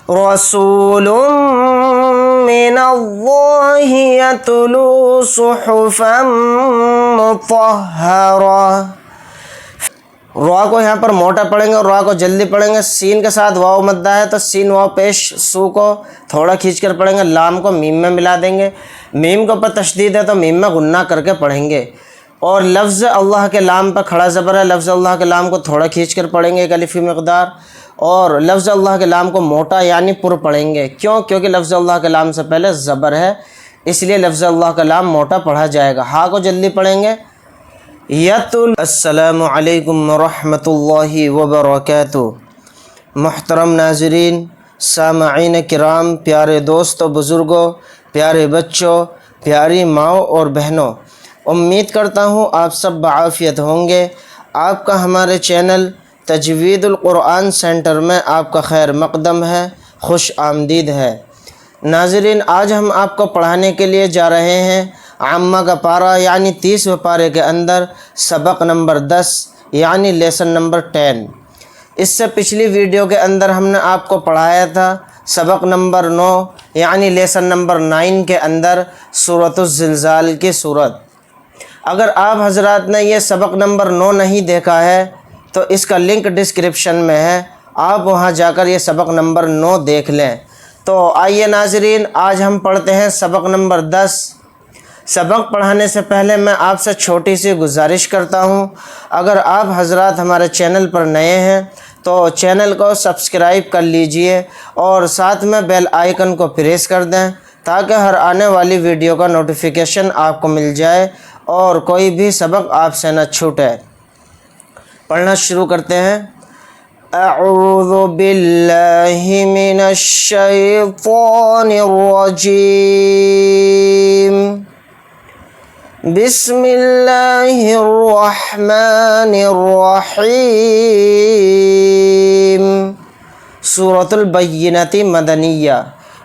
رسول من اللہ یتلو صحفا مطہرہ۔ را کو یہاں پر موٹا پڑھیں گے اور را کو جلدی پڑھیں گے۔ سین کے ساتھ واو مدہ ہے تو سین واو پیش سو کو تھوڑا کھینچ کر پڑھیں گے۔ لام کو میم میں ملا دیں گے۔ میم کے اوپر تشدید ہے تو میم میں غنہ کر کے پڑھیں گے۔ اور لفظ اللہ کے لام پر کھڑا زبر ہے، لفظ اللہ کے لام کو تھوڑا کھینچ کر پڑھیں گے ایک الف کی مقدار، اور لفظ اللہ کے لام کو موٹا یعنی پر پڑھیں گے۔ کیونکہ لفظ اللہ کے لام سے پہلے زبر ہے، اس لیے لفظ اللہ کا لام موٹا پڑھا جائے گا۔ ہا کو جلدی پڑھیں گے۔ السلام علیکم ورحمۃ اللہ وبرکاتہ۔ محترم ناظرین، سامعین کرام، پیارے دوستوں، بزرگوں، پیارے بچوں، پیاری ماؤں اور بہنوں، امید کرتا ہوں آپ سب بعافیت ہوں گے۔ آپ کا ہمارے چینل تجوید القرآن سینٹر میں آپ کا خیر مقدم ہے، خوش آمدید ہے۔ ناظرین، آج ہم آپ کو پڑھانے کے لیے جا رہے ہیں عامہ کا پارہ یعنی 30ویں پارے کے اندر سبق نمبر 10 یعنی لیسن نمبر 10۔ اس سے پچھلی ویڈیو کے اندر ہم نے آپ کو پڑھایا تھا سبق نمبر 9 یعنی لیسن نمبر 9 کے اندر سورۃ الزلزال کی صورت۔ اگر آپ حضرات نے یہ سبق نمبر 9 نہیں دیکھا ہے تو اس کا لنک ڈسکرپشن میں ہے، آپ وہاں جا کر یہ سبق نمبر 9 دیکھ لیں۔ تو آئیے ناظرین، آج ہم پڑھتے ہیں سبق نمبر 10۔ سبق پڑھانے سے پہلے میں آپ سے چھوٹی سی گزارش کرتا ہوں، اگر آپ حضرات ہمارے چینل پر نئے ہیں تو چینل کو سبسکرائب کر لیجئے اور ساتھ میں بیل آئیکن کو پریس کر دیں تاکہ ہر آنے والی ویڈیو کا نوٹیفیکیشن آپ کو مل جائے اور کوئی بھی سبق آپ سے نہ چھوٹے۔ پڑھنا شروع کرتے ہیں۔ اعوذ باللہ من الشیطان الرجیم، بسم اللہ الرحمن الرحیم۔ سورۃ البینۃ مدنیہ،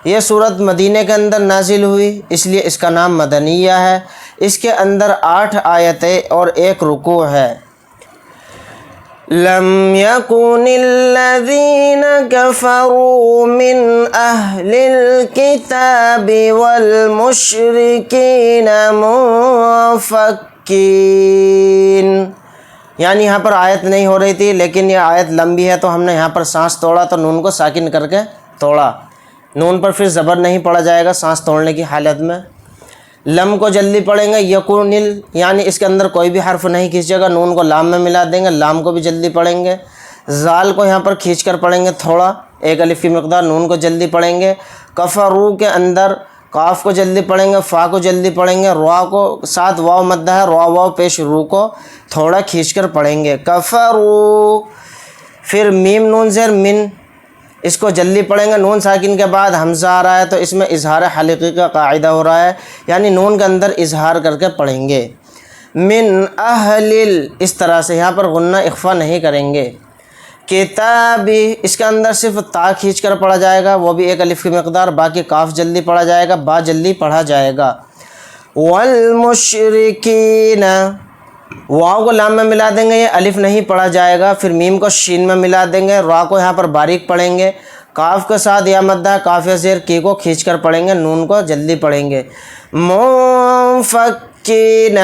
یہ سورت مدینہ کے اندر نازل ہوئی اس لیے اس کا نام مدنیہ ہے۔ اس کے اندر 8 آیتیں اور 1 رکوع ہے۔ لم يكن الذين كفروا من أهل الكتاب والمشركين منفكين، یعنی یہاں پر آیت نہیں ہو رہی تھی لیکن یہ آیت لمبی ہے تو ہم نے یہاں پر سانس توڑا تو نون کو ساکن کر کے توڑا۔ نون پر پھر زبر نہیں پڑا جائے گا سانس توڑنے کی حالت میں۔ لم کو جلدی پڑھیں گے، یکونل یعنی اس کے اندر کوئی بھی حرف نہیں کھینچے گا، نون کو لام میں ملا دیں گے، لام کو بھی جلدی پڑھیں گے۔ زال کو یہاں پر کھینچ کر پڑھیں گے تھوڑا، 1 الف کی مقدار، نون کو جلدی پڑھیں گے۔ کفرو کے اندر قاف کو جلدی پڑھیں گے، فا کو جلدی پڑھیں گے، را کو ساتھ واو مدہ ہے، را واو پیش رو کو تھوڑا کھینچ کر پڑھیں گے، کفرو۔ پھر میم نون زیر من، اس کو جلدی پڑھیں گے، نون ساکن کے بعد حمزہ آ رہا ہے تو اس میں اظہار حلقی کا قاعدہ ہو رہا ہے، یعنی نون کے اندر اظہار کر کے پڑھیں گے۔ من اہل، اس طرح سے یہاں پر غنہ اخفا نہیں کریں گے۔ کتابی، اس کے اندر صرف تا کھینچ کر پڑھا جائے گا، وہ بھی 1 الف کی مقدار، باقی کاف جلدی پڑھا جائے گا، با جلدی پڑھا جائے گا۔ والمشرکین، واو کو لام میں ملا دیں گے، یہ الف نہیں پڑھا جائے گا، پھر میم کو شین میں ملا دیں گے، را کو یہاں پر باریک پڑھیں گے، کاف کے ساتھ یا مدہ کاف زیر کی کو کھینچ کر پڑھیں گے، نون کو جلدی پڑھیں گے۔ منفکین،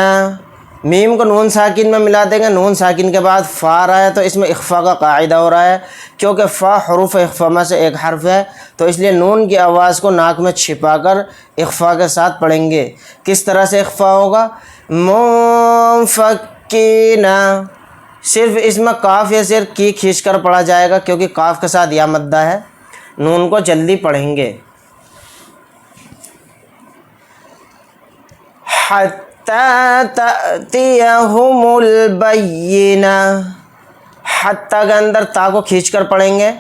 میم کو نون ساکن میں ملا دیں گے، نون ساکن کے بعد فا آ رہا ہے تو اس میں اخفا کا قاعدہ ہو رہا ہے، کیونکہ فا حروف اخفا میں سے ایک حرف ہے تو اس لیے نون کی آواز کو ناک میں چھپا کر اخفا کے ساتھ پڑھیں گے۔ کس طرح سے اخفا ہوگا؟ منفکین، صرف اس میں کاف یا زیر کی کھینچ کر پڑھا جائے گا کیونکہ کاف کے ساتھ یا مدہ ہے، نون کو جلدی پڑھیں گے۔ حتی تأتیہم البینہ، حتی کے اندر تا کو کھینچ کر پڑھیں گے،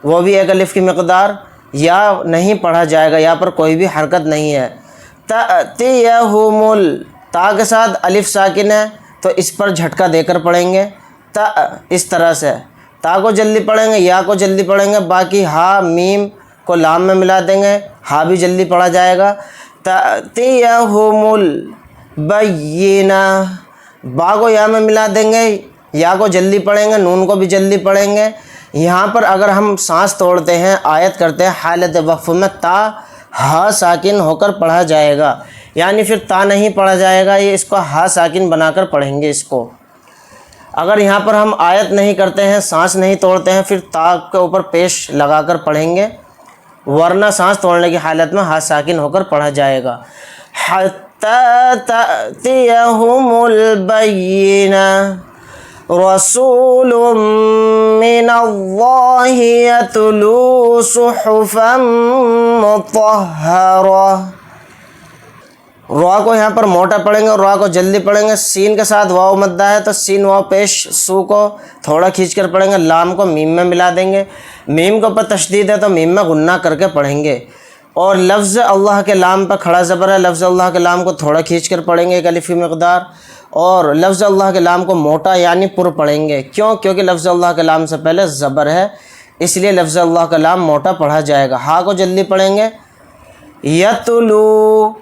وہ بھی 1 الف کی مقدار، یا نہیں پڑھا جائے گا، یہاں پر کوئی بھی حرکت نہیں ہے۔ تأتیہم، تا کے ساتھ الف ساکن ہے تو اس پر جھٹکا دے کر پڑھیں گے، تا، اس طرح سے تا کو جلدی پڑھیں گے، یا کو جلدی پڑھیں گے، باقی ہا میم کو لام میں ملا دیں گے، ہا بھی جلدی پڑھا جائے گا۔ تأتیہم البینہ، با کو یا میں ملا دیں گے، یا کو جلدی پڑھیں گے، نون کو بھی جلدی پڑھیں گے۔ یہاں پر اگر ہم سانس توڑتے ہیں، آیت کرتے ہیں حالت وقف میں، تا ہا ساکن ہو کر پڑھا جائے گا، یعنی پھر تا نہیں پڑھا جائے گا، یہ اس کو ہا ساکن بنا کر پڑھیں گے اس کو۔ اگر یہاں پر ہم آیت نہیں کرتے ہیں، سانس نہیں توڑتے ہیں، پھر تا کے اوپر پیش لگا کر پڑھیں گے، ورنہ سانس توڑنے کی حالت میں ہا ساکن ہو کر پڑھا جائے گا۔ حتی تأتیہم البینہ رسول من اللہ یتلو صحفا مطہرہ۔ را کو یہاں پر موٹا پڑھیں گے اور را کو جلدی پڑھیں گے۔ سین کے ساتھ واو مدہ ہے تو سین واو پیش سو کو تھوڑا کھینچ کر پڑھیں گے، لام کو میم میں ملا دیں گے، میم کے اوپر تشدید ہے تو میم میں غنہ کر کے پڑھیں گے، اور لفظ اللہ کے لام پر کھڑا زبر ہے، لفظ اللہ کے لام کو تھوڑا کھینچ کر پڑھیں گے ایک الف کی مقدار، اور لفظ اللہ کے لام کو موٹا یعنی پر پڑھیں گے۔ کیونکہ لفظ اللہ کے لام سے پہلے زبر ہے، اس لیے لفظ اللہ کا لام موٹا پڑھا جائے گا۔ ہا کو جلدی پڑھیں گے، یتلو،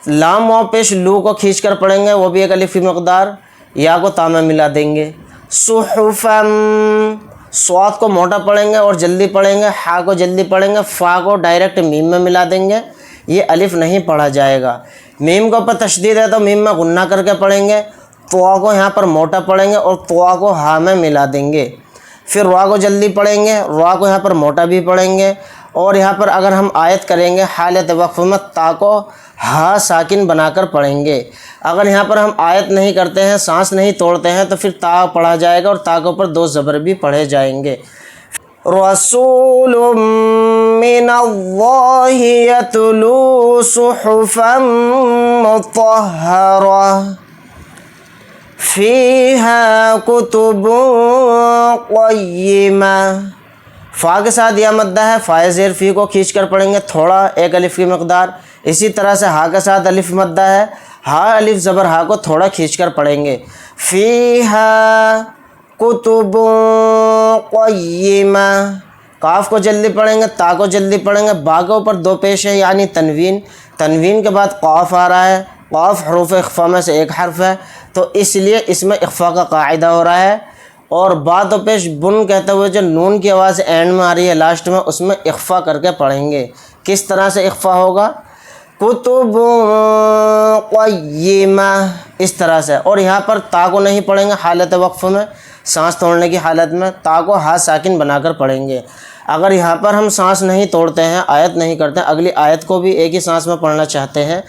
لام واو پیش لو کو کھینچ کر پڑھیں گے، وہ بھی ایک الف کی مقدار، یا کو تا میں ملا دیں گے۔ صحفا، صاد کو موٹا پڑھیں گے اور جلدی پڑھیں گے، ہا کو جلدی پڑھیں گے، فا کو ڈائریکٹ میم میں ملا دیں گے، یہ الف نہیں پڑھا جائے گا۔ میم کے اوپر تشدید ہے تو میم میں غنہ کر کے پڑھیں گے، طوا کو یہاں پر موٹا پڑھیں گے اور طوا کو ہا میں ملا دیں گے۔ پھر را کو جلدی پڑھیں گے، را کو یہاں پر موٹا بھی پڑھیں گے، اور یہاں پر اگر ہم آیت کریں گے حالت وقف میں تا کو ہا ساکن بنا کر پڑھیں گے۔ اگر یہاں پر ہم آیت نہیں کرتے ہیں، سانس نہیں توڑتے ہیں، تو پھر تا پڑھا جائے گا اور تا کے اوپر دو زبر بھی پڑھے جائیں گے۔ رسول من اللہ یتلو صحفا مطہرہ فیہا کتب قیمہ۔ فا کے ساتھ یا مدہ ہے، فا زیر فی کو کھینچ کر پڑھیں گے تھوڑا ایک الف کی مقدار۔ اسی طرح سے ہا کے ساتھ الف مدہ ہے، ہا الف زبر ہا کو تھوڑا کھینچ کر پڑھیں گے۔ فیہا کتب قیمہ، کاف کو جلدی پڑھیں گے، تا کو جلدی پڑھیں گے، با کے اوپر دو پیش ہے یعنی تنوین، تنوین کے بعد قاف آ رہا ہے، قاف حروف اخفا میں سے ایک حرف ہے تو اس لیے اس میں اخفا کا قاعدہ ہو رہا ہے، اور با تو پیش بن کہتے ہوئے جو نون کی آواز اینڈ میں آ رہی ہے لاسٹ میں، اس میں اخفا کر کے پڑھیں گے۔ کس طرح سے اخفا ہوگا؟ کتب قیمہ، اس طرح سے۔ اور یہاں پر تا کو نہیں پڑھیں گے حالت وقف میں، سانس توڑنے کی حالت میں تا کو ہا ساکن بنا کر پڑھیں گے۔ اگر یہاں پر ہم سانس نہیں توڑتے ہیں، آیت نہیں کرتے ہیں، اگلی آیت کو بھی ایک ہی سانس میں پڑھنا چاہتے ہیں،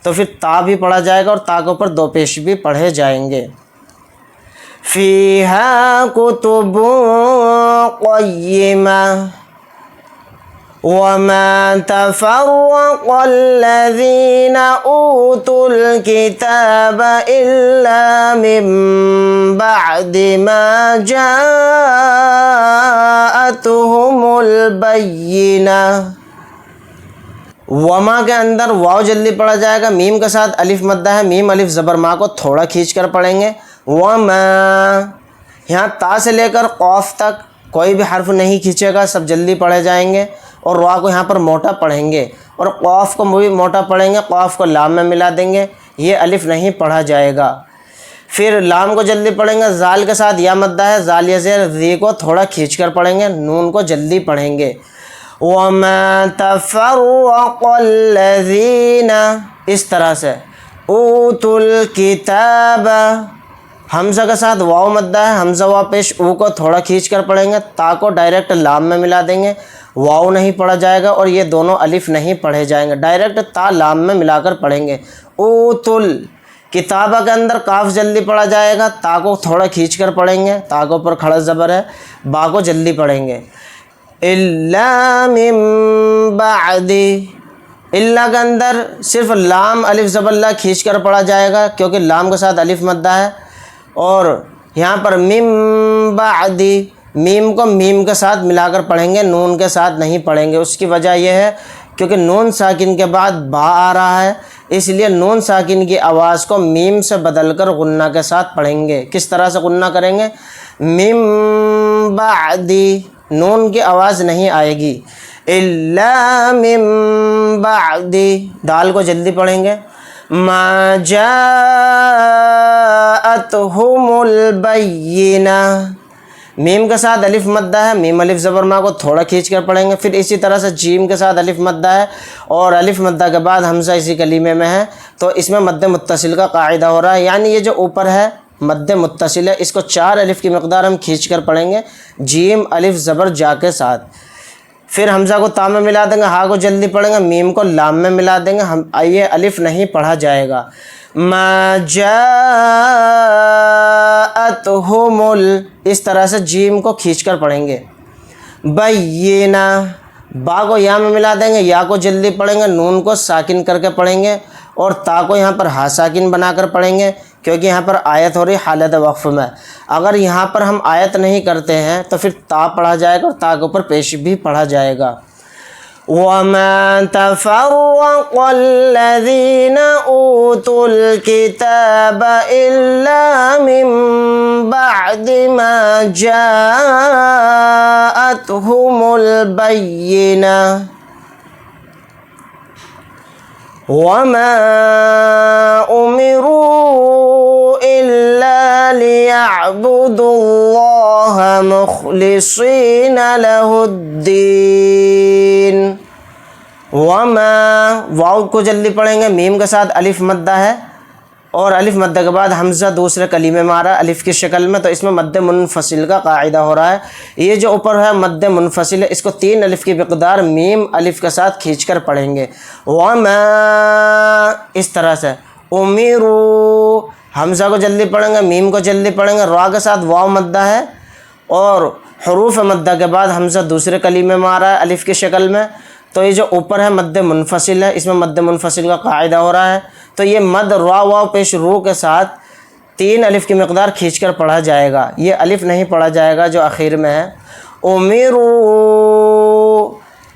تو پھر تا بھی پڑھا جائے گا اور تا کے اوپر دو پیش بھی پڑھے جائیں گے۔ فیہا کتب قیمہ وما تفرق الذین اوتوا الکتاب الا من بعد ما جاءتهم البینہ۔ وما کے اندر واو جلدی پڑھا جائے گا، میم کے ساتھ الف مدہ ہے، میم الف زبر ما کو تھوڑا کھینچ کر پڑھیں گے۔ وما، یہاں تا سے لے کر قاف تک کوئی بھی حرف نہیں کھینچے گا، سب جلدی پڑھے جائیں گے، اور را کو یہاں پر موٹا پڑھیں گے، اور قاف کو بھی موٹا پڑھیں گے، قاف کو لام میں ملا دیں گے، یہ الف نہیں پڑھا جائے گا۔ پھر لام کو جلدی پڑھیں گے، زال کے ساتھ یا مدہ ہے، زال یا زیر ذی کو تھوڑا کھینچ کر پڑھیں گے، نون کو جلدی پڑھیں گے۔ وما تفرق الذین، اس طرح سے۔ اوتوا الکتاب، حمزہ کے ساتھ واو مدہ ہے، حمزہ واو پیش او کو تھوڑا کھینچ کر پڑھیں گے، تا کو ڈائریکٹ لام میں ملا دیں گے، واو نہیں پڑھا جائے گا اور یہ دونوں الف نہیں پڑھے جائیں گے، ڈائریکٹ تا لام میں ملا کر پڑھیں گے۔ اوتل، کتابہ کے اندر کاف جلدی پڑھا جائے گا، تا کو تھوڑا کھینچ کر پڑھیں گے، تا کو پر کھڑا زبر ہے، با کو جلدی پڑھیں گے۔ الا من بعد، الا کے اندر صرف لام الف زبر لا کھینچ کر پڑھا جائے گا کیونکہ لام کے ساتھ الف مدہ ہے، اور یہاں پر من بعد، میم کو میم کے ساتھ ملا کر پڑھیں گے، نون کے ساتھ نہیں پڑھیں گے۔ اس کی وجہ یہ ہے کیونکہ نون ساکن کے بعد با آ رہا ہے، اس لیے نون ساکن کی آواز کو میم سے بدل کر غنہ کے ساتھ پڑھیں گے۔ کس طرح سے غنہ کریں گے؟ من بعد، نون کی آواز نہیں آئے گی۔ الا من بعد، دال کو جلدی پڑھیں گے۔ ما جاءتهم البینہ، میم کے ساتھ الف مدہ ہے، میم الف زبر ما کو تھوڑا کھینچ کر پڑھیں گے۔ پھر اسی طرح سے جیم کے ساتھ الف مدہ ہے اور الف مدہ کے بعد حمزہ اسی کلیمے میں ہے، تو اس میں مد متصل کا قاعدہ ہو رہا ہے، یعنی یہ جو اوپر ہے مد متصل ہے، اس کو 4 الف کی مقدار ہم کھینچ کر پڑھیں گے جیم الف زبر جا کے ساتھ۔ پھر حمزہ کو تا میں ملا دیں گے، ہا کو جلدی پڑھیں گے، میم کو لام میں ملا دیں گے، یہ الف نہیں پڑھا جائے گا۔ ما جاءتہم اس طرح سے جیم کو کھینچ کر پڑھیں گے۔ بینہ با کو یا میں ملا دیں گے، یا کو جلدی پڑھیں گے، نون کو ساکن کر کے پڑھیں گے اور تا کو یہاں پر ہا ساکن بنا کر پڑھیں گے، کیونکہ یہاں پر آیت ہو رہی حالت وقف میں۔ اگر یہاں پر ہم آیت نہیں کرتے ہیں تو پھر تا پڑھا جائے گا اور تا کے اوپر پیش بھی پڑھا جائے گا۔ وَمَا تَفَرَّقَ الَّذِينَ أُوتُوا الْكِتَابَ إِلَّا مِن بَعْدِ مَا جَاءَتْهُمُ الْبَيِّنَةُ وَمَا أُمِرُوا إِلَّا لِيَعْبُدُوا اللَّهَ مُخْلِصِينَ لَهُ الدِّينَ۔ وَمَا واو کو جلدی پڑھیں گے، میم کے ساتھ الف مدہ ہے اور الف مدہ کے بعد حمزہ دوسرے کلیمے میں آ رہا ہے الف کی شکل میں، تو اس میں مد منفصل کا قاعدہ ہو رہا ہے۔ یہ جو اوپر ہے مد منفصل ہے، اس کو 3 الف کی مقدار میم الف کے ساتھ کھینچ کر پڑھیں گے۔ وَمَا اس طرح سے اُمِرُوا حمزہ کو جلدی پڑھیں گے، میم کو جلدی پڑھیں گے، را کے ساتھ واو مدہ ہے اور حروف مدہ کے بعد حمزہ دوسرے کلیمے میں آ رہا ہے الف کی شکل میں، تو یہ جو اوپر ہے مد منفصل ہے، اس میں مد منفصل کا قاعدہ ہو رہا ہے، تو یہ مد را واو پیش رو کے ساتھ 3 الف کی مقدار کھینچ کر پڑھا جائے گا، یہ الف نہیں پڑھا جائے گا جو آخر میں ہے۔ اُمِرُوا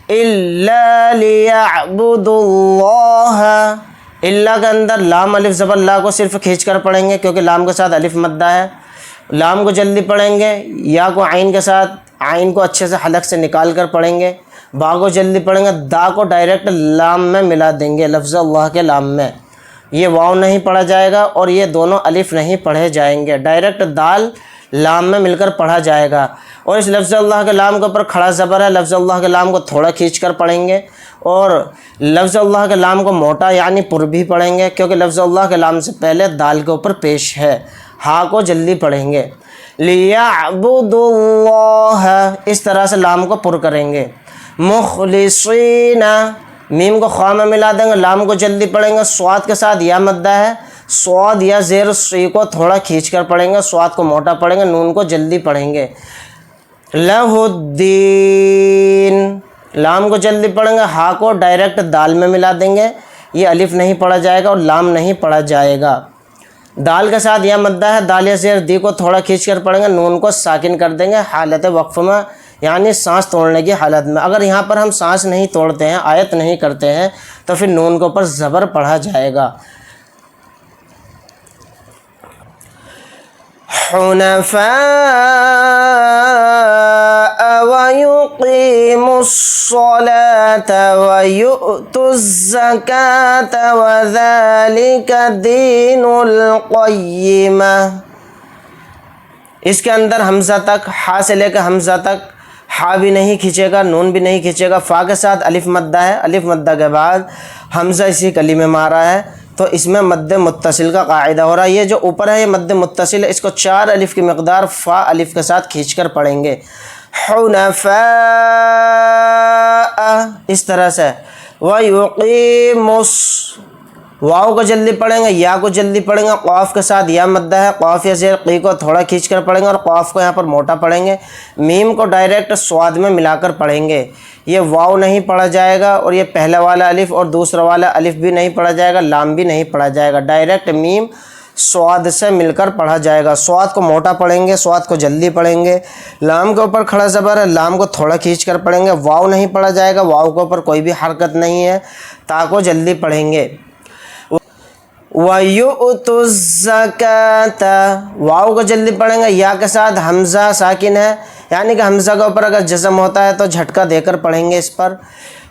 إِلَّا لِيَعْبُدُوا اللَّهَ، اللہ کے اندر لام الف زبر لا کو صرف کھینچ کر پڑھیں گے کیونکہ لام کے ساتھ الف مدہ ہے، لام کو جلدی پڑھیں گے، یا کو عین کے ساتھ عین کو اچھے سے حلق سے نکال کر پڑھیں گے، با کو جلدی پڑھیں گے، دا کو ڈائریکٹ لام میں ملا دیں گے لفظ اللہ کے لام میں، یہ واو نہیں پڑھا جائے گا اور یہ دونوں الف نہیں پڑھے جائیں گے، ڈائریکٹ دال لام میں مل کر پڑھا جائے گا۔ اور اس لفظ اللہ کے لام کے اوپر کھڑا زبر ہے، لفظ اللہ کے لام کو تھوڑا کھینچ کر پڑھیں گے اور لفظ اللہ کے لام کو موٹا یعنی پر بھی پڑھیں گے، کیونکہ لفظ اللہ کے لام سے پہلے دال کے اوپر پیش ہے۔ ہا کو جلدی پڑھیں گے، لِيَعْبُدُوا اللَّهَ اس طرح سے لام کو پر کریں گے۔ مخلصین میم کو خواہ میں ملا دیں گے، لام کو جلدی پڑھیں گے، سواد کے ساتھ یا مدہ ہے، سواد یا زیر سی کو تھوڑا کھینچ کر پڑھیں گے، سواد کو موٹا پڑھیں گے، نون کو جلدی پڑھیں گے۔ لَهُ الدِّينَ لام کو جلدی پڑھیں گے، ہا کو ڈائریکٹ دال میں ملا دیں گے، یہ الف نہیں پڑھا جائے گا اور لام نہیں پڑھا جائے گا۔ دال کے ساتھ یا مدہ ہے، دال یا زیر دی کو تھوڑا کھینچ کر پڑھیں گے، نون کو ساکن کر دیں گے حالت وقف میں، یعنی سانس توڑنے کی حالت میں۔ اگر یہاں پر ہم سانس نہیں توڑتے ہیں، آیت نہیں کرتے ہیں، تو پھر نون کے اوپر زبر پڑھا جائے گا۔ حنفاء ويقيموا الصلاة ويؤتوا الزكاة وذلك دين القيمة، اس کے اندر حمزہ تک، ہا سے لے کے حمزہ تک ہا بھی نہیں کھینچے گا، نون بھی نہیں کھینچے گا، فا کے ساتھ الف مدہ ہے، الف مدہ کے بعد حمزہ اسی کلیمے میں آ رہا ہے، تو اس میں مد متصل کا قاعدہ ہو رہا ہے۔ یہ جو اوپر ہے یہ مد متصل ہے، اس کو 4 الف کی مقدار فا الف کے ساتھ کھینچ کر پڑھیں گے۔ حنفاء اس طرح سے، وَيُقِيمُوا واو کو جلدی پڑھیں گے، یا کو جلدی پڑھیں گے، قاف کے ساتھ یا مدہ ہے، قاف یا زیر قی کو تھوڑا کھینچ کر پڑھیں گے اور قاف کو یہاں پر موٹا پڑھیں گے، میم کو ڈائریکٹ سواد میں ملا کر پڑھیں گے، یہ واو نہیں پڑھا جائے گا اور یہ پہلا والا الف اور دوسرا والا الف بھی نہیں پڑھا جائے گا، لام بھی نہیں پڑھا جائے گا، ڈائریکٹ میم سواد سے مل کر پڑھا جائے گا۔ سواد کو موٹا پڑھیں گے، سواد کو جلدی پڑھیں گے، لام کے اوپر کھڑا زبر ہے، لام کو تھوڑا کھینچ کر پڑھیں گے، واو نہیں پڑھا جائے گا، واو کے اوپر کوئی بھی حرکت نہیں ہے، تا کو جلدی پڑھیں گے۔ وَيُؤْتُوا الزَّكَاةَ واو کو جلدی پڑھیں گے، یا کے ساتھ حمزہ ساکن ہے، یعنی کہ حمزہ کے اوپر اگر جزم ہوتا ہے تو جھٹکا دے کر پڑھیں گے اس پر،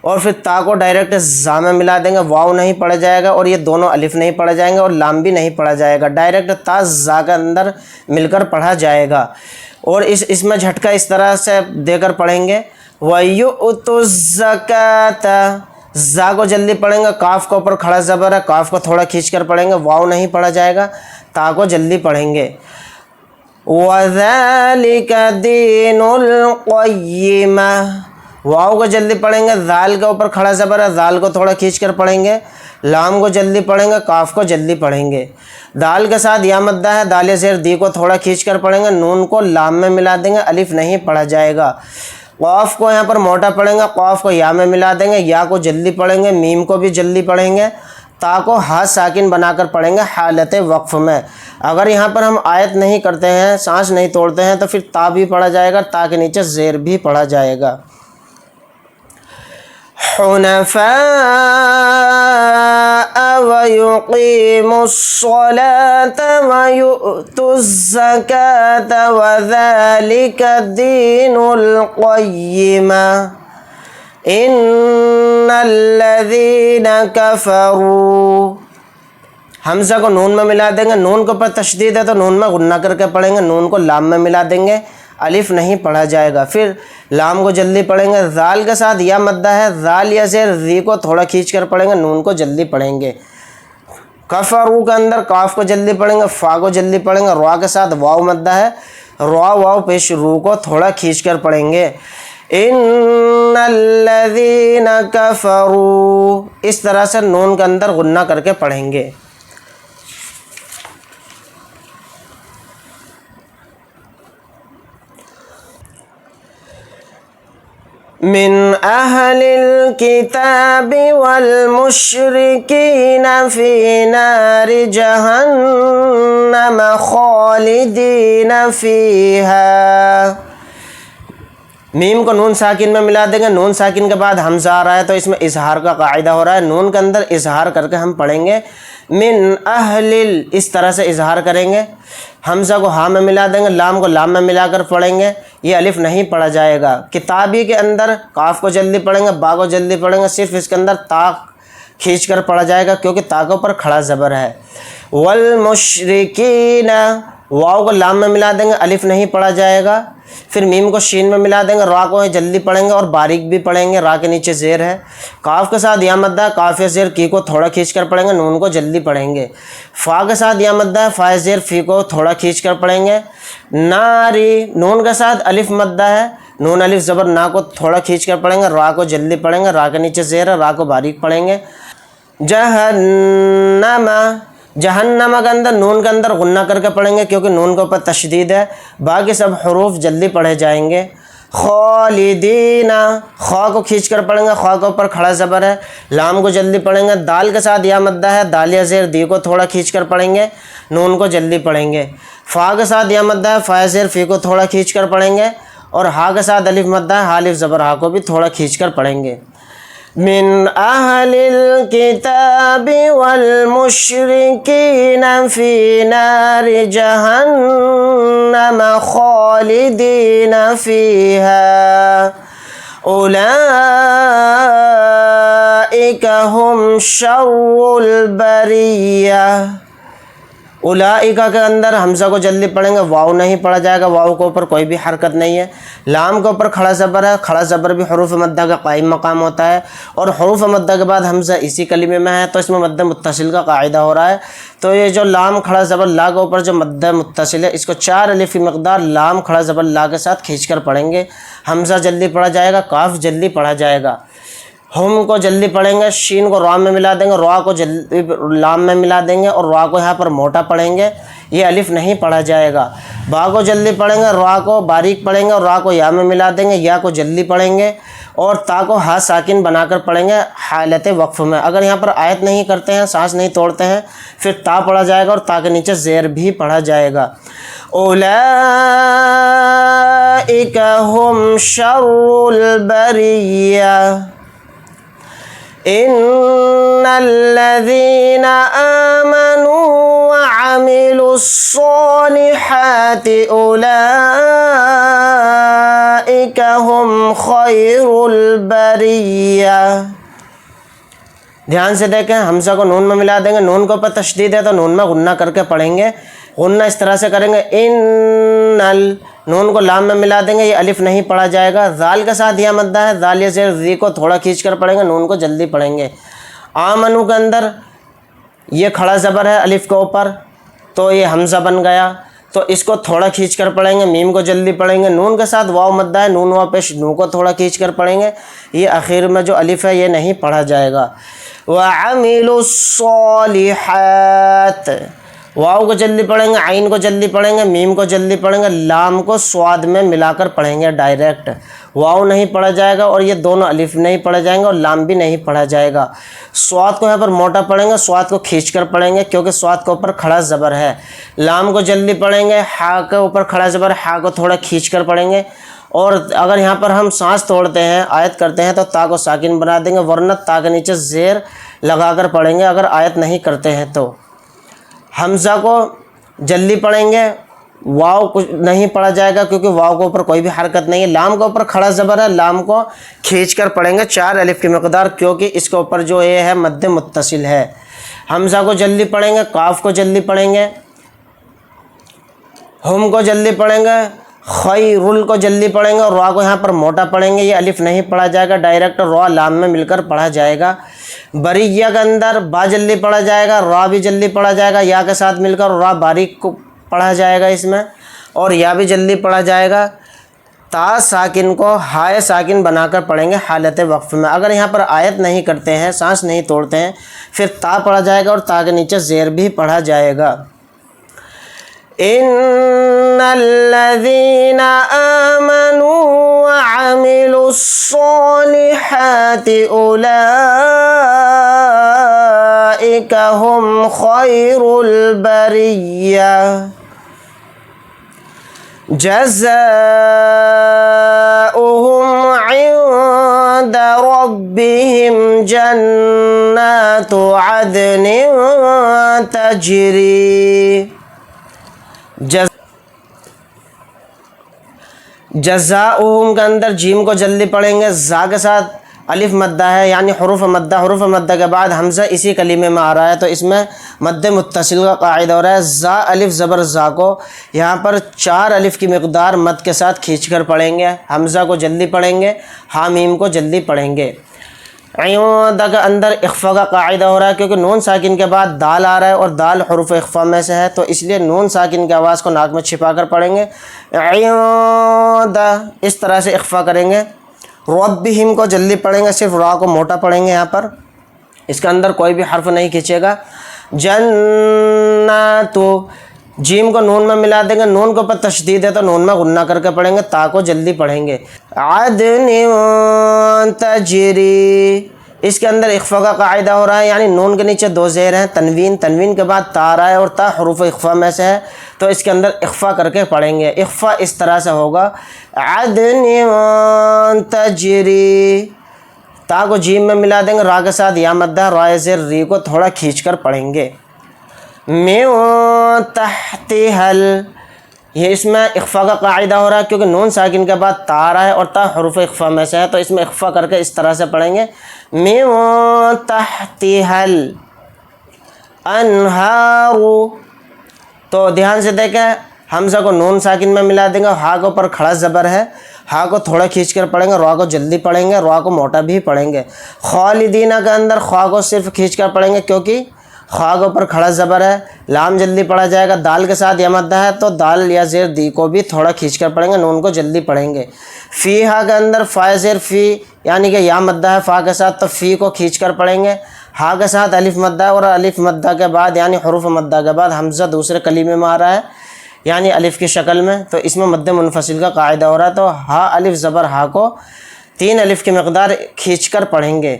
اور پھر تا کو ڈائریکٹ زا میں ملا دیں گے، واو نہیں پڑھا جائے گا اور یہ دونوں الف نہیں پڑھا جائیں گے اور لام بھی نہیں پڑھا جائے گا، ڈائریکٹ تا زا کے اندر مل کر پڑھا جائے گا۔ اور اس میں جھٹکا اس طرح سے دے کر پڑھیں گے وَيُؤْتُ الزَّكَاةَ، زا کو جلدی پڑھیں گے، کاف کے اوپر کھڑا زبر ہے، کاف کو تھوڑا کھینچ کر پڑھیں گے، واو نہیں پڑھا جائے گا، تا کو جلدی پڑھیں گے وَذَلِكَ دِينُ الْقَيِّمَةِ، واو کو جلدی پڑھیں گے، ذال کے اوپر کھڑا زبر ہے، ذال کو تھوڑا کھینچ کر پڑھیں گے، لام کو جلدی پڑھیں گے، کاف کو جلدی پڑھیں گے، دال کے ساتھ یا مدہ ہے، دال زیر دی کو تھوڑا کھینچ کر پڑھیں گے، نون کو لام میں ملا دیں گے، الف نہیں پڑھا جائے گا، قاف کو یہاں پر موٹا پڑھیں گے، قاف کو یا میں ملا دیں گے، یا کو جلدی پڑھیں گے، میم کو بھی جلدی پڑھیں گے، تا کو ہا ساکن بنا کر پڑھیں گے حالت وقف میں۔ اگر یہاں پر ہم آیت نہیں کرتے ہیں، سانس نہیں توڑتے ہیں، تو پھر تا بھی پڑھا جائے گا، تا کے نیچے زیر بھی پڑھا جائے گا۔ حنفاء ويقيموا الصلاة ويؤتوا الزكاة وذلك الدين القيمة إن الذين كفروا، حمزہ کو نون میں ملا دیں گے، نون کے اوپر تشدید ہے تو نون میں غنہ کر کے پڑھیں گے، نون کو لام میں ملا دیں گے، الف نہیں پڑھا جائے گا، پھر لام کو جلدی پڑھیں گے، ذال کے ساتھ یا مدہ ہے، ذال یا زیر ذی کو تھوڑا کھینچ کر پڑھیں گے، نون کو جلدی پڑھیں گے، کفرو کے اندر کاف کو جلدی پڑھیں گے، فا کو جلدی پڑھیں گے، را کے ساتھ واو مدہ ہے، را واو پیش رو کو تھوڑا کھینچ کر پڑھیں گے، ان الذین کفروا، اس طرح سے نون کے اندر غنہ کر کے پڑھیں گے۔ من اہل الکتاب والمشرکین فی نار جہنم خالدین فیہا، میم کو نون ساکن میں ملا دیں گے، نون ساکن کے بعد حمزہ آ رہا ہے تو اس میں اظہار کا قاعدہ ہو رہا ہے، نون کے اندر اظہار کر کے ہم پڑھیں گے، من اہل، اس طرح سے اظہار کریں گے، حمزہ کو ہاں میں ملا دیں گے، لام کو لام میں ملا کر پڑھیں گے، یہ الف نہیں پڑھا جائے گا۔ کتابی کے اندر کاف کو جلدی پڑھیں گے، با کو جلدی پڑھیں گے، صرف اس کے اندر تا کھینچ کر پڑھا جائے گا کیونکہ تا کے اوپر کھڑا زبر ہے۔ والمشرکین، واو کو لام میں ملا دیں گے، الف نہیں پڑھا جائے گا، پھر میم کو شین میں ملا دیں گے، را کو جلدی پڑھیں گے اور باریک بھی پڑھیں گے، را کے نیچے زیر ہے، کاف کے ساتھ یا مدہ ہے، کاف زیر کی کو تھوڑا کھینچ کر پڑھیں گے، نون کو جلدی پڑھیں گے، فا کے ساتھ یا مدہ ہے، فا زیر فی کو تھوڑا کھینچ کر پڑھیں گے، ناری، نون کے ساتھ الف مدہ ہے، نون الف زبر نا کو تھوڑا کھینچ کر پڑھیں گے، را کو جلدی پڑھیں گے، را کے نیچے زیر ہے، را کو باریک پڑھیں گے، جہنم، جہنم کے اندر نون کے اندر غنہ کر کے پڑھیں گے کیونکہ نون کے اوپر تشدید ہے، باقی سب حروف جلدی پڑھے جائیں گے۔ خالدین، خا کو کھینچ کر پڑھیں گے، خا کے اوپر کھڑا زبر ہے، لام کو جلدی پڑھیں گے، دال کے ساتھ یا مدہ ہے، دال یا زیر دی کو تھوڑا کھینچ کر پڑھیں گے، نون کو جلدی پڑھیں گے، فا کے ساتھ یا مدہ ہے، فا زیر فی کو تھوڑا کھینچ کر پڑھیں گے، اور ہا کے ساتھ الف مدہ ہے، ہا الف زبر ہا کو بھی تھوڑا کھینچ کر پڑھیں گے۔ من اہل الکتاب والمشرکین فی نار جہنم خالدین فیہا اولئک ہم شر البریہ، اولئک کے اندر حمزہ کو جلدی پڑھیں گے، واو نہیں پڑھا جائے گا، واو کے اوپر کوئی بھی حرکت نہیں ہے، لام کے اوپر کھڑا زبر ہے، کھڑا زبر بھی حروف مدہ کا قائم مقام ہوتا ہے، اور حروف مدہ کے بعد حمزہ اسی کلمے میں ہے تو اس میں مد متصل کا قاعدہ ہو رہا ہے، تو یہ جو لام کھڑا زبر لا کے اوپر جو مد متصل ہے اس کو 4 الف کی مقدار لام کھڑا زبر لا کے ساتھ کھینچ کر پڑھیں گے، حمزہ جلدی پڑھا جائے گا، کاف جلدی پڑھا جائے گا، ہم کو جلدی پڑھیں گے، شین کو را میں ملا دیں گے، را کو جلدی لام میں ملا دیں گے اور را کو یہاں پر موٹا پڑھیں گے، یہ الف نہیں پڑھا جائے گا، با کو جلدی پڑھیں گے، را کو باریک پڑھیں گے اور را کو یا میں ملا دیں گے، یا کو جلدی پڑھیں گے اور تا کو ہا ساکن بنا کر پڑھیں گے حالت وقف میں۔ اگر یہاں پر آیت نہیں کرتے ہیں، سانس نہیں توڑتے ہیں، پھر تا پڑھا جائے گا اور تا کے نیچے زیر بھی پڑھا جائے گا۔ اولئک ہم شر البریہ ان الذین آمنوا وعملوا الصالحات اولئک ہم خیر البریہ۔ دھیان سے دیکھیں، حمزہ کو نون میں ملا دیں گے، نون کے اوپر تشدید ہے تو نون میں غنہ کر کے پڑھیں گے، غنہ اس طرح سے کریں گے انل، نون کو لام میں ملا دیں گے، یہ الف نہیں پڑھا جائے گا۔ ذال کے ساتھ یا مدہ ہے، ذال یا زیر ذی کو تھوڑا کھینچ کر پڑھیں گے، نون کو جلدی پڑھیں گے۔ آمنو کے اندر یہ کھڑا زبر ہے الف کے اوپر، تو یہ حمزہ بن گیا، تو اس کو تھوڑا کھینچ کر پڑھیں گے، میم کو جلدی پڑھیں گے۔ نون کے ساتھ واو مدہ ہے، نون واو پیش، نون کو تھوڑا کھینچ کر پڑھیں گے، یہ اخیر میں جو الف ہے یہ نہیں پڑھا جائے گا۔ وَعَمِلُوا الصَّالِحَاتِ، واو کو جلدی پڑھیں گے، عین کو جلدی پڑھیں گے، میم کو جلدی پڑھیں گے، لام کو سواد میں ملا کر پڑھیں گے ڈائریکٹ، واو نہیں پڑھا جائے گا اور یہ دونوں الف نہیں پڑھا جائیں گے اور لام بھی نہیں پڑھا جائے گا۔ سواد کو یہاں پر موٹا پڑھیں گے، سواد کو کھینچ کر پڑھیں گے کیونکہ سواد کے اوپر کھڑا زبر ہے۔ لام کو جلدی پڑھیں گے، ہا کے اوپر کھڑا زبر ہے، ہا کو تھوڑا کھینچ کر پڑھیں گے، اور اگر یہاں پر ہم سانس توڑتے ہیں آیت کرتے ہیں تو تا کو ساکن بنا دیں گے، ورنہ تا کے نیچے زیر لگا کر پڑھیں گے اگر آیت نہیں کرتے ہیں تو۔ حمزہ کو جلدی پڑھیں گے، واو کچھ نہیں پڑھا جائے گا کیونکہ واو کے اوپر کوئی بھی حرکت نہیں ہے۔ لام کے اوپر کھڑا زبر ہے، لام کو کھینچ کر پڑھیں گے 4 الف کی مقدار، کیونکہ اس کے اوپر جو یہ ہے مد متصل ہے۔ حمزہ کو جلدی پڑھیں گے، قاف کو جلدی پڑھیں گے، ہم کو جلدی پڑھیں گے، خیرل کو جلدی پڑھیں گے، اور را کو یہاں پر موٹا پڑھیں گے، یہ الف نہیں پڑھا جائے گا، ڈائریکٹ را لام میں مل کر پڑھا جائے گا۔ بریہ کے اندر با جلدی پڑھا جائے گا، را بھی جلدی پڑھا جائے گا، یا کے ساتھ مل کر را باریک کو پڑھا جائے گا اس میں، اور یا بھی جلدی پڑھا جائے گا۔ تا ساکن کو ہائے ساکن بنا کر پڑھیں گے حالت وقف میں۔ اگر یہاں پر آیت نہیں کرتے ہیں، سانس نہیں توڑتے ہیں، پھر تا پڑھا جائے گا اور تا کے نیچے زیر بھی پڑھا جائے گا۔ ان الذين آمنوا وعملوا الصالحات اولئك هم خير البرية جزاؤهم عند ربهم جنات عدن تجري جزاؤہم کے اندر جیم کو جلدی پڑھیں گے، زا کے ساتھ الف مدہ ہے یعنی حروف مدہ، حروف مدہ کے بعد حمزہ اسی کلمے میں آ رہا ہے تو اس میں مد متصل کا قاعدہ ہو رہا ہے۔ زا الف زبر زا کو یہاں پر 4 الف کی مقدار مد کے ساتھ کھینچ کر پڑھیں گے، حمزہ کو جلدی پڑھیں گے، ہا میم کو جلدی پڑھیں گے۔ عیوندہ کے اندر اخفا کا قاعدہ ہو رہا ہے کیونکہ نون ساکن کے بعد دال آ رہا ہے اور دال حروف اخفا میں سے ہے، تو اس لیے نون ساکن کی آواز کو ناک میں چھپا کر پڑھیں گے، عیوندہ اس طرح سے اخفا کریں گے۔ ربہم کو جلدی پڑھیں گے، صرف را کو موٹا پڑھیں گے، یہاں پر اس کے اندر کوئی بھی حرف نہیں کھینچے گا۔ جناتو جیم کو نون میں ملا دیں گے، نون کے اوپر تشدید ہے تو نون میں غنہ کر کے پڑھیں گے، تا کو جلدی پڑھیں گے۔ عدن تجری اس کے اندر اخفا کا قاعدہ ہو رہا ہے یعنی نون کے نیچے 2 زیر ہیں، تنوین، تنوین کے بعد تا آ رہا ہے اور تا حروف اخفا میں سے ہے تو اس کے اندر اخفا کر کے پڑھیں گے۔ اخفا اس طرح سے ہوگا عدن تجری، تا کو جیم میں ملا دیں گے، را کے ساتھ یا مدہ، را زیر ری کو تھوڑا کھینچ کر پڑھیں گے۔ من تحتها یہ اس میں اخفا کا قاعدہ ہو رہا ہے کیونکہ نون ساکن کے بعد تا آ رہا ہے اور تا حروف اخفا میں سے ہے تو اس میں اخفا کر کے اس طرح سے پڑھیں گے۔ من تحتها الانہار، تو دھیان سے دیکھیں حمزہ کو نون ساکن میں ملا دیں گے، ہا کے اوپر کھڑا زبر ہے، ہا کو تھوڑا کھینچ کر پڑھیں گے، را کو جلدی پڑھیں گے، را کو موٹا بھی پڑھیں گے۔ خالدینہ کے اندر خوا کو صرف کھینچ کر پڑھیں گے کیونکہ خوا کے اوپر کھڑا زبر ہے، لام جلدی پڑھا جائے گا، دال کے ساتھ یا مدہ ہے تو دال یا زیر دی کو بھی تھوڑا کھینچ کر پڑھیں گے، نون کو جلدی پڑھیں گے۔ فیہا کے اندر فا زیر فی یعنی کہ یا مدہ ہے فا کے ساتھ تو فی کو کھینچ کر پڑھیں گے، ہا کے ساتھ الف مدہ اور الف مدہ کے بعد یعنی حروف مدہ کے بعد حمزہ دوسرے کلیمے میں آ رہا ہے یعنی الف کی شکل میں، تو اس میں مد منفصل کا قاعدہ ہو رہا ہے تو ہا الف زبر ہا کو 3 الف کی مقدار کھینچ کر پڑھیں گے۔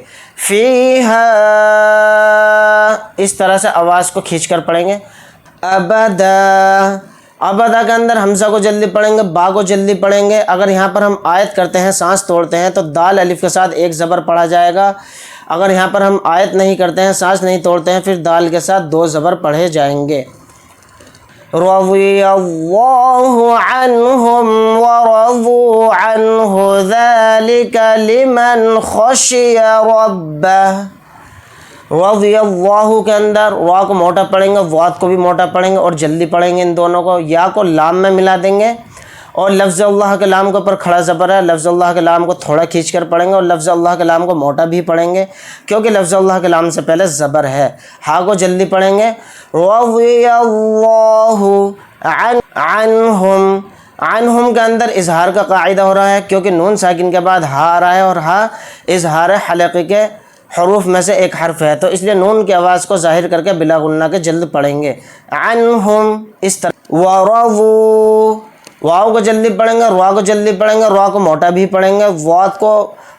فیہا اس طرح سے آواز کو کھینچ کر پڑھیں گے۔ ابدا، ابدا کے اندر حمزہ کو جلدی پڑھیں گے، با کو جلدی پڑھیں گے۔ اگر یہاں پر ہم آیت کرتے ہیں، سانس توڑتے ہیں تو دال الف کے ساتھ 1 زبر پڑھا جائے گا، اگر یہاں پر ہم آیت نہیں کرتے ہیں، سانس نہیں توڑتے ہیں، پھر دال کے ساتھ 2 زبر پڑھے جائیں گے۔ رضی اللہ عنہم ورضوا عنہ ذلک لمن خشی ربہ رضی اللہ کے اندر را کو موٹا پڑھیں گے، ضاد کو بھی موٹا پڑھیں گے اور جلدی پڑھیں گے، ان دونوں کو یا کو لام میں ملا دیں گے، اور لفظ اللہ کے لام کے اوپر کھڑا زبر ہے، لفظ اللہ کے لام کو تھوڑا کھینچ کر پڑھیں گے، اور لفظ اللہ کے لام کو موٹا بھی پڑھیں گے کیونکہ لفظ اللہ کے لام سے پہلے زبر ہے۔ ہا کو جلدی پڑھیں گے، رضی اللہ عنہم، عنہم کے اندر اظہار کا قاعدہ ہو رہا ہے کیونکہ نون ساکن کے بعد ہا آ رہا ہے، اور ہا اظہار حلقی کے حروف میں سے ایک حرف ہے، تو اس لیے نون کی آواز کو ظاہر کر کے بلا غنہ کے جلد پڑھیں گے، عنہم اس طرح۔ ورضوا، واو کو جلدی پڑھیں گے، را کو جلدی پڑھیں گے، را کو موٹا بھی پڑھیں گے، ضاد کو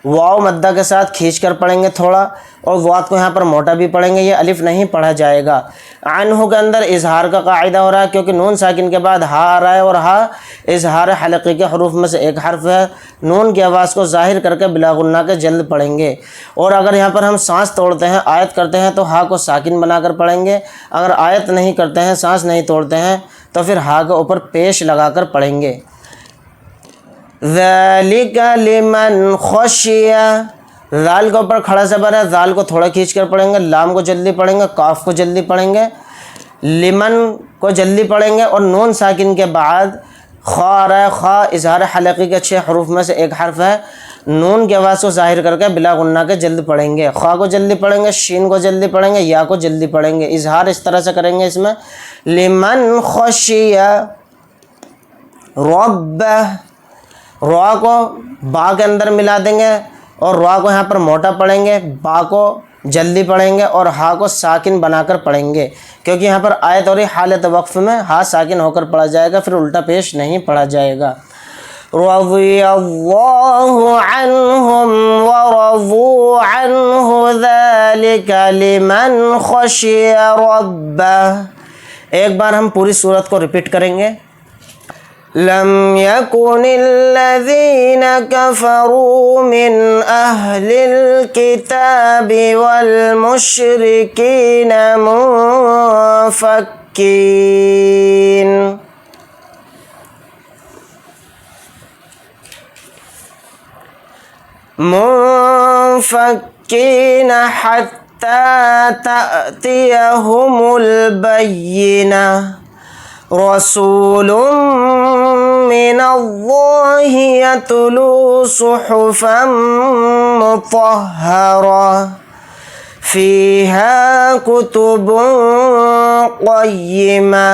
واو مدہ کے ساتھ کھینچ کر پڑھیں گے تھوڑا، اور ضاد کو یہاں پر موٹا بھی پڑھیں گے، یہ الف نہیں پڑھا جائے گا۔ عنہ کے اندر اظہار کا قاعدہ ہو رہا ہے کیونکہ نون ساکن کے بعد ہا آ رہا ہے، اور ہا اظہار حلقی کے حروف میں سے ایک حرف ہے، نون کی آواز کو ظاہر کر کے بلا غنہ کے جلد پڑھیں گے۔ اور اگر یہاں پر ہم سانس توڑتے ہیں، آیت کرتے ہیں، تو ہا کو ساکن بنا کر پڑھیں گے، اگر آیت نہیں کرتے ہیں، سانس نہیں توڑتے ہیں، تو پھر ہا کے اوپر پیش لگا کر پڑھیں گے۔ ذالک لمن خشی، ذال کے اوپر کھڑا زبر ہے، ذال کو تھوڑا کھینچ کر پڑھیں گے، لام کو جلدی پڑھیں گے، کاف کو جلدی پڑھیں گے، لمن کو جلدی پڑھیں گے، اور نون ساکن کے بعد خا آ رہا ہے، خا اظہار حلقی کے 6 حروف میں سے ایک حرف ہے، نون کی آواز کو ظاہر کر کے بلا غنہ کے جلد پڑھیں گے، خا کو جلدی پڑھیں گے، شین کو جلدی پڑھیں گے، یا کو جلدی پڑھیں گے، اظہار اس طرح سے کریں گے اس میں، لمن خشی ربہ، را کو با کے اندر ملا دیں گے، اور را کو یہاں پر موٹا پڑھیں گے، با کو جلدی پڑھیں گے، اور ہا کو ساکن بنا کر پڑھیں گے کیونکہ یہاں پر آیت اور حالت وقف میں ہا ساکن ہو کر پڑھا جائے گا، پھر الٹا پیش نہیں پڑھا جائے گا۔ رضی اللہ عنہم ورضوا عنہ ذالک لمن خشی ربہ۔ ایک بار ہم پوری سورت کو ریپیٹ کریں گے۔ لم يكن الذين كفروا من أهل الكتاب والمشركين منفكين حتى تأتيهم البينة، رسول من الله يتلو صحفا مطهرة فيها كتب قيمة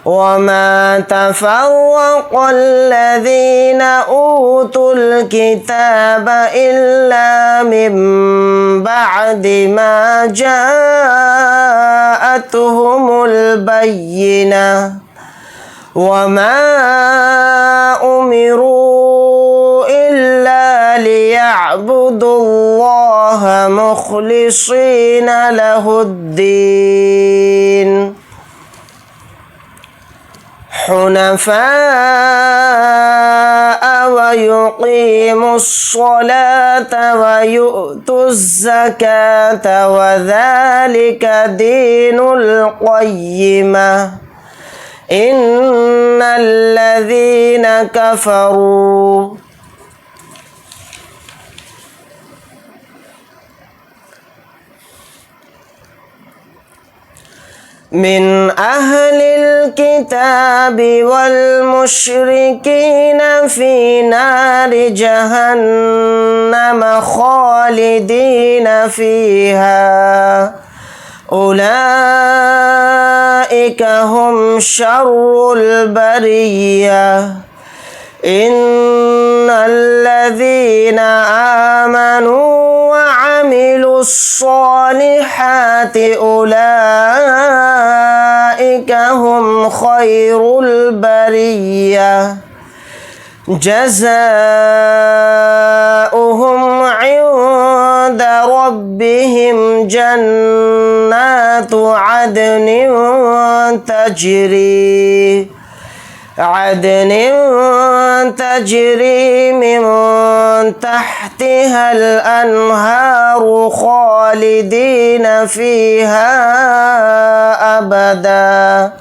وما تفرق الذين أوتوا الكتاب إلا من بعد ما جاءتهم البينة وما أمروا إلا ليعبدوا الله مخلصين له الدين حنفاء ويقيموا الصلاة ويؤتوا الزكاة وذلك دين القيمة إن الذين كفروا من أهل الكتاب والمشركين في نار جهنم خالدين فيها أولئك هم شر البرية إن الذين آمنوا وعملوا الصالحات أولئك هم خير البرية جزاؤهم عند ربهم جنات عدن تجري من تحتها الأنهار خالدين فيها أبدا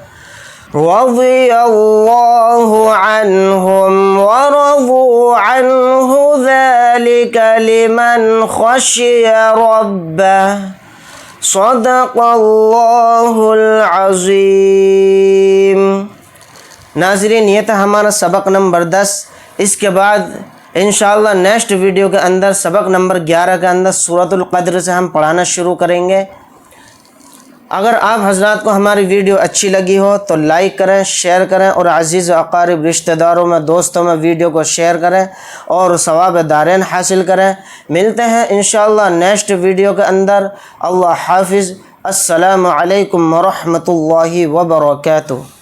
رضي الله عنهم ورضوا عنه ذلك لمن خشي ربه صدق اللہ العظیم۔ ناظرین، یہ تھا ہمارا سبق نمبر 10۔ اس کے بعد انشاءاللہ نیکسٹ ویڈیو کے اندر سبق نمبر 11 کے اندر سورۃ القدر سے ہم پڑھانا شروع کریں گے۔ اگر آپ حضرات کو ہماری ویڈیو اچھی لگی ہو تو لائک کریں، شیئر کریں اور عزیز و اقارب رشتہ داروں میں، دوستوں میں ویڈیو کو شیئر کریں اور ثواب دارین حاصل کریں۔ ملتے ہیں انشاءاللہ نیکسٹ ویڈیو کے اندر۔ اللہ حافظ۔ السلام علیکم ورحمۃ اللہ وبرکاتہ۔